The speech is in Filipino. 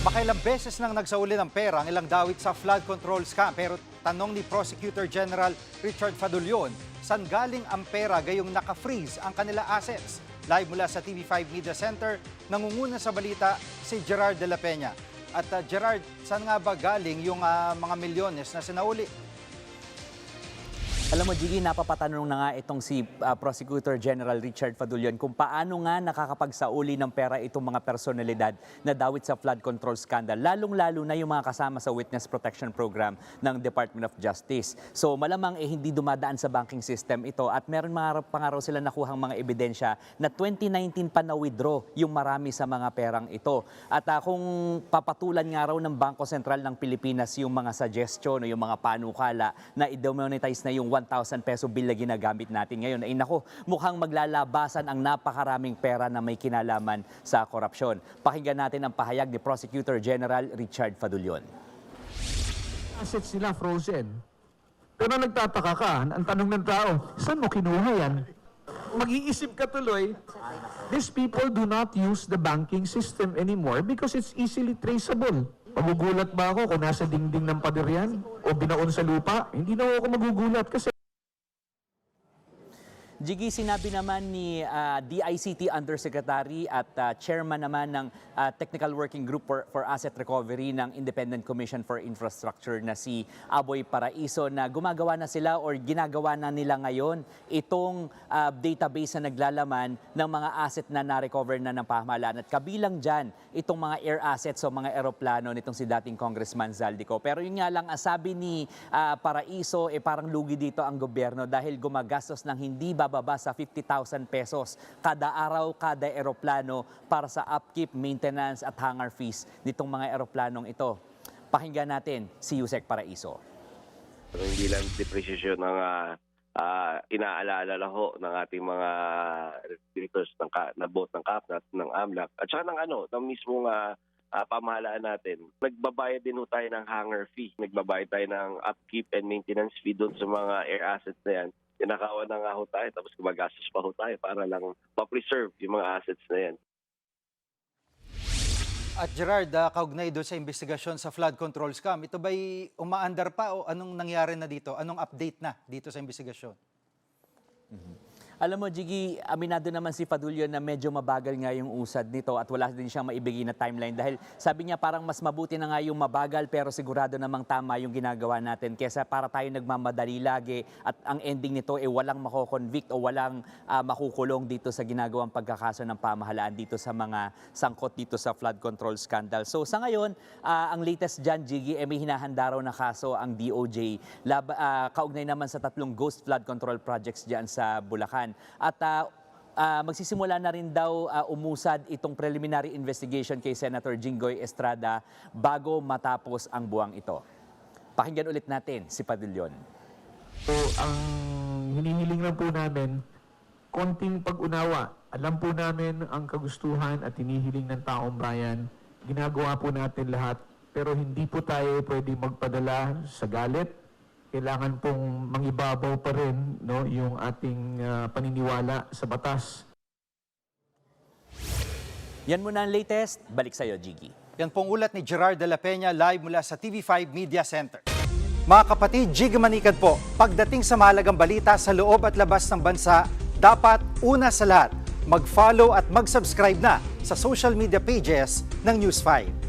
Makailang beses nang nagsauli ng pera ang ilang dawit sa flood control scam. Pero tanong ni Prosecutor General Richard Fadulion, saan galing ang pera gayong naka-freeze ang kanila assets? Live mula sa TV5 Media Center, nangunguna sa balita si Gerard de la Peña. At Gerard, saan nga ba galing yung mga milyones na sinauli? Alam mo, Jiggy, napapatanong na nga itong si Prosecutor General Richard Fadulion kung paano nga nakakapagsauli ng pera itong mga personalidad na dawit sa flood control scandal, lalong-lalo na yung mga kasama sa Witness Protection Program ng Department of Justice. So malamang hindi dumadaan sa banking system ito at meron pa nga raw sila nakuhang mga ebidensya na 2019 pa na-withdraw yung marami sa mga perang ito. At kung papatulan nga raw ng Bangko Sentral ng Pilipinas yung mga suggestion o yung mga panukala na i-demonetize na yung 1,000 peso bill na ginagamit natin ngayon, ay nako, mukhang maglalabasan ang napakaraming pera na may kinalaman sa korupsyon. Pakinggan natin ang pahayag ni Prosecutor General Richard Fadulion. Assets nila frozen. Pero nagtataka ka, ang tanong ng tao, saan mo kinuha yan? Mag-iisip ka tuloy, these people do not use the banking system anymore because it's easily traceable. Magugulat ba ako kung nasa dingding ng pader yan? O binaon sa lupa? Hindi na ako magugulat kasi Jiggy, sinabi naman ni DICT Undersecretary at Chairman naman ng Technical Working Group for Asset Recovery ng Independent Commission for Infrastructure na si Aboy Paraiso na gumagawa na sila or ginagawa na nila ngayon itong database na naglalaman ng mga asset na na-recover na ng pamahalaan. At kabilang dyan, itong mga air assets o mga eroplano nitong si dating Congressman Zaldico. Pero yun nga lang, sabi ni Paraiso, parang lugi dito ang gobyerno dahil gumagastos ng hindi bababa sa 50,000 pesos kada araw, kada eroplano para sa upkeep, maintenance at hangar fees nitong mga eroplanong ito. Pakinggan natin si Yusek Paraiso. Hindi lang depreciation ng inaalala lang ho ng ating mga directors na both ng CAPNAT, ng AMLAC at saka ng mismong pamahalaan natin. Nagbabayad din ho tayo ng hangar fee. Nagbabayad tayo ng upkeep and maintenance fee doon sa mga air assets na yan. Kinakawa na nga ho tayo, tapos gumagastos pa ho tayo para lang ma-preserve yung mga assets na yan. At Gerard, kaugnay doon sa investigasyon sa flood control scam, ito ba'y umaandar pa o anong nangyari na dito? Anong update na dito sa investigasyon? Alam mo, Jiggy, aminado naman si Fadulion na medyo mabagal nga yung usad nito at wala din siyang maibigay na timeline dahil sabi niya parang mas mabuti na nga yung mabagal pero sigurado namang tama yung ginagawa natin kesa para tayo nagmamadali lagi at ang ending nito walang mako-convict o walang makukulong dito sa ginagawang pagkakaso ng pamahalaan dito sa mga sangkot dito sa flood control scandal. So sa ngayon, ang latest dyan, Jiggy, may hinahanda raw na kaso ang DOJ kaugnay naman sa 3 ghost flood control projects dyan sa Bulacan. At magsisimula na rin daw umusad itong preliminary investigation kay Senator Jinggoy Estrada bago matapos ang buwang ito. Pakinggan ulit natin si Fadulion. so, ang hinihiling lang po namin, konting pag-unawa. Alam po namin ang kagustuhan at hinihiling ng taong bayan. Ginagawa po natin lahat, pero hindi po tayo pwede magpadala sa galit. Kailangan pong mangibabaw pa rin yung ating paniniwala sa batas. Yan muna ang latest. Balik sa'yo, Jiggy. Yan pong ulat ni Gerard de la Peña live mula sa TV5 Media Center. Mga kapatid, Jiggy Manikad po. Pagdating sa mahalagang balita sa loob at labas ng bansa, dapat una sa lahat, mag-follow at mag-subscribe na sa social media pages ng News 5.